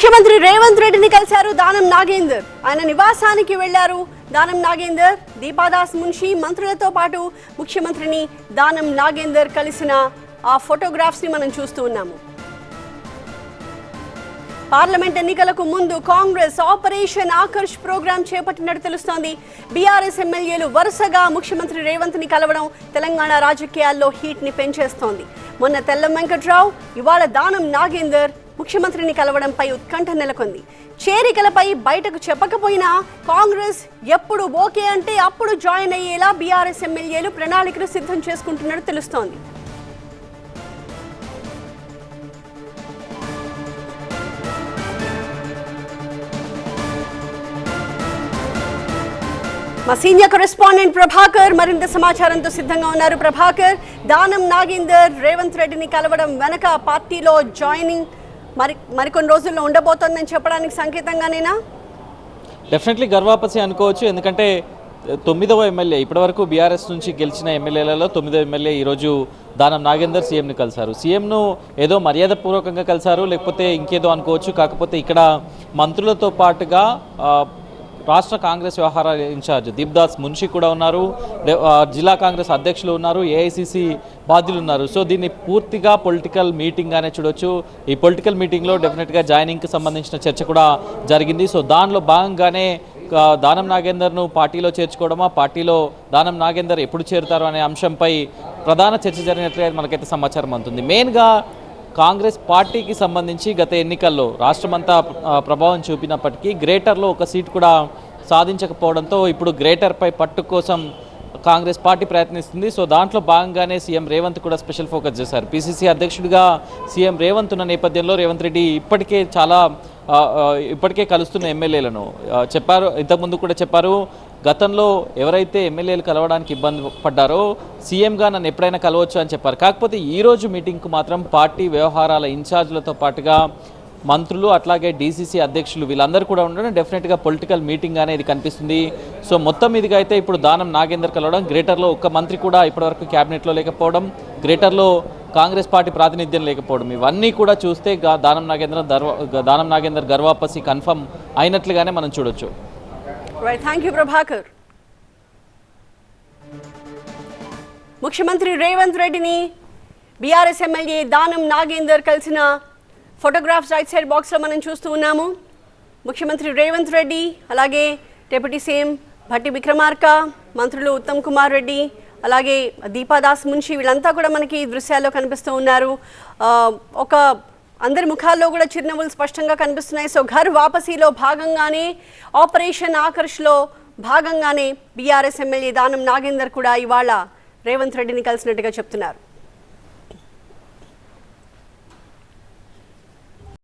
ముఖ్యమంత్రి రేవంత్ రెడ్డిని కలిశారు దానం నాగేందర్. ఆయన నివాసానికి వెళ్లారు దానం నాగేందర్. దీపాదాస్ మున్షి మంత్రులతో పాటు ముఖ్యమంత్రిని దానం నాగేందర్ కలిసిన ఆ ఫోటోగ్రాఫ్స్ ని మనం చూస్తూ ఉన్నాము. పార్లమెంట్ ఎన్నికలకు ముందు కాంగ్రెస్ ఆపరేషన్ ఆకర్ష్ ప్రోగ్రాం చేపట్టినట్టు తెలుస్తోంది. బీఆర్ఎస్ ఎమ్మెల్యేలు వరుసగా ముఖ్యమంత్రి రేవంత్ ని కలవడం తెలంగాణ రాజకీయాల్లో హీట్ ని పెంచేస్తోంది. మొన్న తెల్లం వెంకట్రావు, ఇవాళ దానం నాగేందర్ ముఖ్యమంత్రిని కలవడంపై ఉత్కంఠ నెలకొంది. చేరికలపై బయటకు చెప్పకపోయినా కాంగ్రెస్ ఎప్పుడు ఓకే అంటే అప్పుడు జాయిన్ అయ్యేలా బీఆర్ఎస్ ఎమ్మెల్యేలు ప్రణాళికలు సిద్ధం చేసుకుంటున్నట్టు తెలుస్తోంది. మా సీనియర్ కరెస్పాండెంట్ ప్రభాకర్ మరింత సమాచారంతో సిద్ధంగా ఉన్నారు. ప్రభాకర్, దానం నాగేందర్ రేవంత్ రెడ్డిని కలవడం వెనక పార్టీలో జాయినింగ్ మరికొన్ని రోజుల్లో ఉండబోతోందని చెప్పడానికి సంకేతంగానేనా? డెఫినెట్లీ గర్వాపసి అనుకోవచ్చు. ఎందుకంటే 9వ ఎమ్మెల్యే, ఇప్పటివరకు బీఆర్ఎస్ నుంచి గెలిచిన ఎమ్మెల్యేలలో 9వ ఎమ్మెల్యే ఈరోజు దానం నాగేందర్ సీఎంని కలిశారు. సీఎంను ఏదో మర్యాదపూర్వకంగా కలిశారు, లేకపోతే ఇంకేదో అనుకోవచ్చు. కాకపోతే ఇక్కడ మంత్రులతో పాటుగా రాష్ట్ర కాంగ్రెస్ వ్యవహారాల ఇన్ఛార్జ్ దీప్దాస్ మున్షి కూడా ఉన్నారు, జిల్లా కాంగ్రెస్ అధ్యక్షులు ఉన్నారు, ఏఐసిసి బాధ్యులు ఉన్నారు. సో దీన్ని పూర్తిగా పొలిటికల్ మీటింగ్గానే చూడొచ్చు. ఈ పొలిటికల్ మీటింగ్లో డెఫినెట్గా జాయినింగ్కి సంబంధించిన చర్చ కూడా జరిగింది. సో దానిలో భాగంగానే దానం నాగేందర్ను పార్టీలో చేర్చుకోవడమా, పార్టీలో దానం నాగేందర్ ఎప్పుడు చేరుతారు అనే అంశంపై ప్రధాన చర్చ జరిగినట్లే మనకైతే సమాచారం అందుతుంది. మెయిన్గా కాంగ్రెస్ పార్టీకి సంబంధించి గత ఎన్నికల్లో రాష్ట్రమంతా ప్రభావం చూపినప్పటికీ గ్రేటర్లో ఒక సీట్ కూడా సాధించకపోవడంతో ఇప్పుడు గ్రేటర్పై పట్టు కోసం కాంగ్రెస్ పార్టీ ప్రయత్నిస్తుంది. సో దాంట్లో భాగంగానే సీఎం రేవంత్ కూడా స్పెషల్ ఫోకస్ చేశారు. పీసీసీ అధ్యక్షుడిగా సీఎం రేవంత్ ఉన్న నేపథ్యంలో రేవంత్ రెడ్డి ఇప్పటికే కలుస్తున్న ఎమ్మెల్యేలను చెప్పారు. ఇంతకుముందు కూడా చెప్పారు, గతంలో ఎవరైతే ఎమ్మెల్యేలు కలవడానికి ఇబ్బంది పడ్డారో సీఎంగా నన్ను ఎప్పుడైనా కలవచ్చు అని చెప్పారు. కాకపోతే ఈరోజు మీటింగ్కు మాత్రం పార్టీ వ్యవహారాల ఇన్ఛార్జ్లతో పాటుగా మంత్రులు, అట్లాగే డీసీసీ అధ్యక్షులు వీళ్ళందరూ కూడా ఉండడం డెఫినెట్గా పొలిటికల్ మీటింగ్ అనేది కనిపిస్తుంది. సో మొత్తం మీదుగా అయితే ఇప్పుడు దానం నాగేందర్ కలవడం, గ్రేటర్లో ఒక్క మంత్రి కూడా ఇప్పటివరకు క్యాబినెట్లో లేకపోవడం, గ్రేటర్లో కాంగ్రెస్ పార్టీ ప్రాతినిధ్యం లేకపోవడం, ఇవన్నీ కూడా చూస్తే దానం నాగేందర్ గర్వాపసి కన్ఫర్మ్ అయినట్లుగానే మనం చూడొచ్చు. Thank you Prabhakar. ముఖ్యమంత్రి రేవంత్ రెడ్డిని బీఆర్ఎస్ ఎమ్మెల్యే దానం నాగేందర్ కలిసిన ఫోటోగ్రాఫ్స్ రైట్ సైడ్ బాక్స్లో మనం చూస్తూ ఉన్నాము. ముఖ్యమంత్రి రేవంత్ రెడ్డి, అలాగే డిప్యూటీ సీఎం భట్టి విక్రమార్క, మంత్రులు ఉత్తమ్ కుమార్ రెడ్డి, అలాగే దీపాదాస్ మున్షి వీళ్ళంతా కూడా మనకి దృశ్యాల్లో కనిపిస్తూ ఉన్నారు. అందరి ముఖాల్లో కూడా చిరునవ్వులు స్పష్టంగా కనిపిస్తున్నాయి. సో ఘర్ వాపసీలో భాగంగానే, ఆపరేషన్ ఆకర్ష్లో భాగంగానే బీఆర్ఎస్ ఎమ్మెల్యే దానం నాగేందర్ కూడా ఇవాళ రేవంత్ రెడ్డిని కలిసినట్టుగా చెప్తున్నారు.